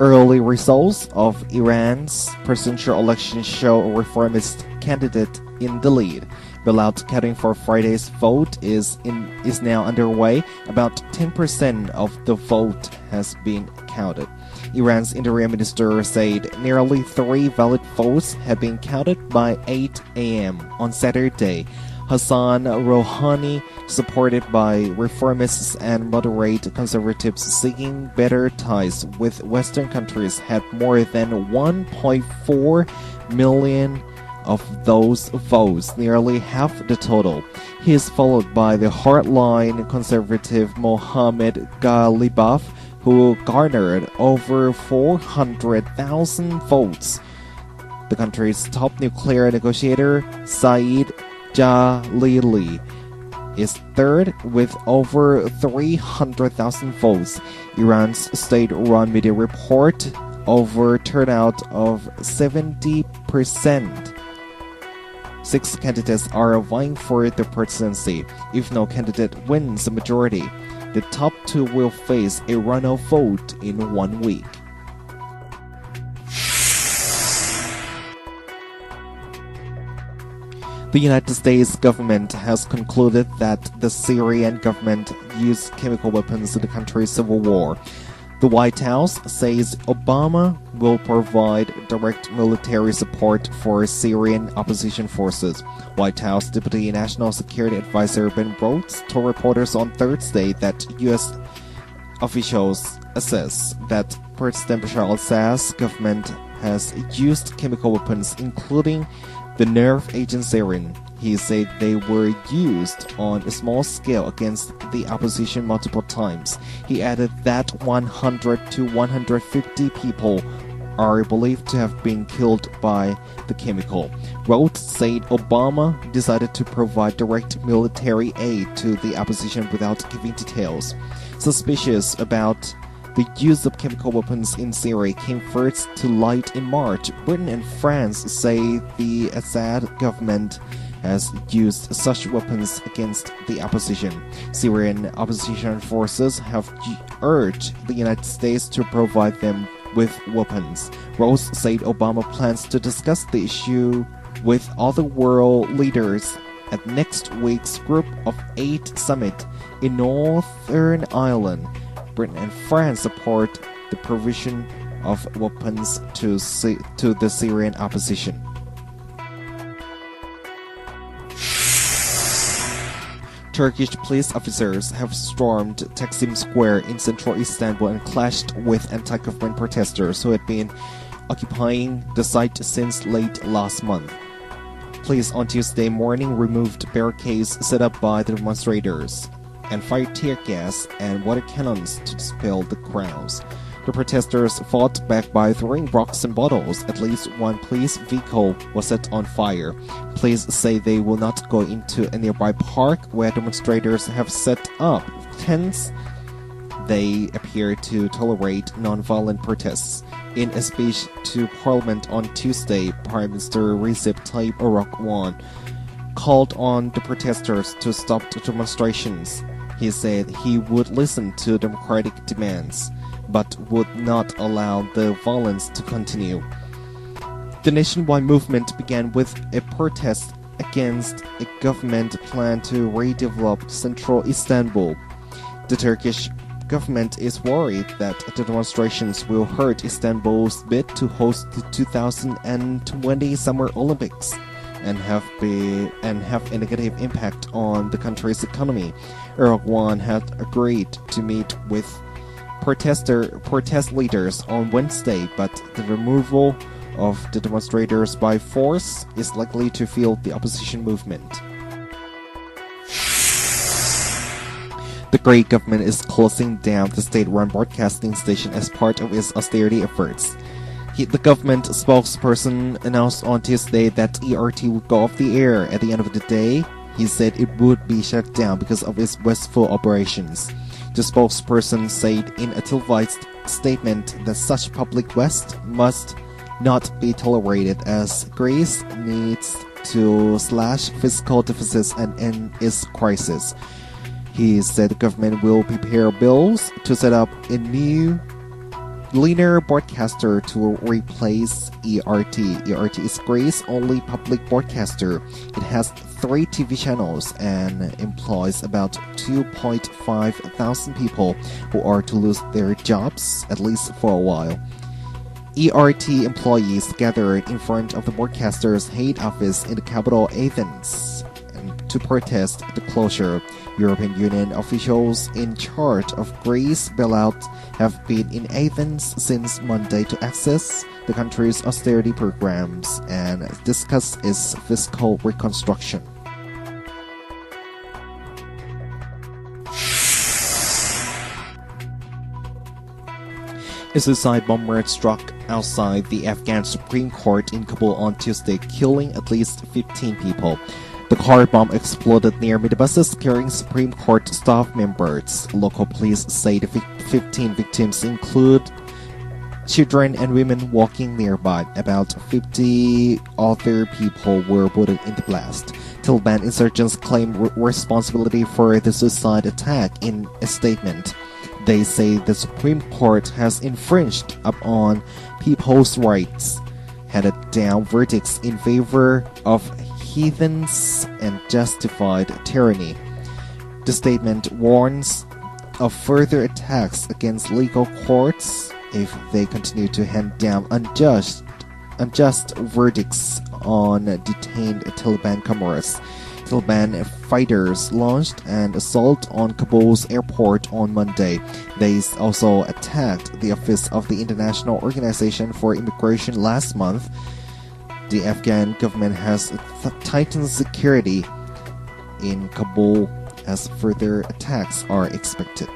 Early results of Iran's presidential election show a reformist candidate in the lead. Rollout counting for Friday's vote is now underway. About 10% of the vote has been counted. Iran's interior minister said nearly 3 valid votes had been counted by 8 a.m. on Saturday. Hassan Rouhani, supported by reformists and moderate conservatives seeking better ties with Western countries, had more than 1.4 million of those votes, nearly half the total. He is followed by the hardline conservative Mohammad Ghalibaf, who garnered over 400,000 votes. The country's top nuclear negotiator, Saeed Jalili, is third with over 300,000 votes. Iran's state-run media report over turnout of 70%. 6 candidates are vying for the presidency. If no candidate wins a majority, the top 2 will face a runoff vote in 1 week. The United States government has concluded that the Syrian government used chemical weapons in the country's civil war. The White House says Obama will provide direct military support for Syrian opposition forces. White House Deputy National Security Advisor Ben Rhodes told reporters on Thursday that U.S. officials assess that President Bashar al-Assad's government has used chemical weapons, including the nerve agent sarin. He said they were used on a small scale against the opposition multiple times. He added that 100 to 150 people are believed to have been killed by the chemical. Rhodes said Obama decided to provide direct military aid to the opposition without giving details. Suspicious about the use of chemical weapons in Syria came first to light in March. Britain and France say the Assad government has used such weapons against the opposition. Syrian opposition forces have urged the United States to provide them with weapons. Rhodes said Obama plans to discuss the issue with other world leaders at next week's Group of 8 summit in Northern Ireland. Britain and France support the provision of weapons to the Syrian opposition. Turkish police officers have stormed Taksim Square in central Istanbul and clashed with anti-government protesters who had been occupying the site since late last month. Police on Tuesday morning removed barricades set up by the demonstrators and fired tear gas and water cannons to dispel the crowds. The protesters fought back by throwing rocks and bottles. At least one police vehicle was set on fire. Police say they will not go into a nearby park where demonstrators have set up tents. They appear to tolerate non-violent protests. In a speech to Parliament on Tuesday, Prime Minister Recep Tayyip Erdogan called on the protesters to stop the demonstrations. He said he would listen to democratic demands, but would not allow the violence to continue. The nationwide movement began with a protest against a government plan to redevelop central Istanbul. The Turkish government is worried that the demonstrations will hurt Istanbul's bid to host the 2020 Summer Olympics and have a negative impact on the country's economy. Erdogan had agreed to meet with protest leaders on Wednesday, but the removal of the demonstrators by force is likely to fuel the opposition movement. The Greek government is closing down the state-run broadcasting station as part of its austerity efforts. The government spokesperson announced on Tuesday that ERT would go off the air at the end of the day. He said it would be shut down because of its wasteful operations. The spokesperson said in a televised statement that such public waste must not be tolerated as Greece needs to slash fiscal deficits and end its crisis. He said the government will prepare bills to set up a new linear broadcaster to replace ERT. ERT is Korea's only public broadcaster. It has 3 TV channels and employs about 2.5 thousand people who are to lose their jobs at least for a while. ERT employees gathered in front of the broadcaster's head office in the capital Athens to protest the closure. European Union officials in charge of Greece's bailout have been in Athens since Monday to access the country's austerity programs and discuss its fiscal reconstruction. A suicide bomber struck outside the Afghan Supreme Court in Kabul on Tuesday, killing at least 15 people. The car bomb exploded near minibuses carrying Supreme Court staff members. Local police say the 15 victims include children and women walking nearby. About 50 other people were wounded in the blast. Taliban insurgents claim responsibility for the suicide attack in a statement. They say the Supreme Court has infringed upon people's rights, handed down verdicts in favor of heathens and justified tyranny. The statement warns of further attacks against legal courts if they continue to hand down unjust verdicts on detained Taliban comrades. Taliban fighters launched an assault on Kabul's airport on Monday. They also attacked the office of the International Organization for Immigration last month. The Afghan government has tightened security in Kabul as further attacks are expected.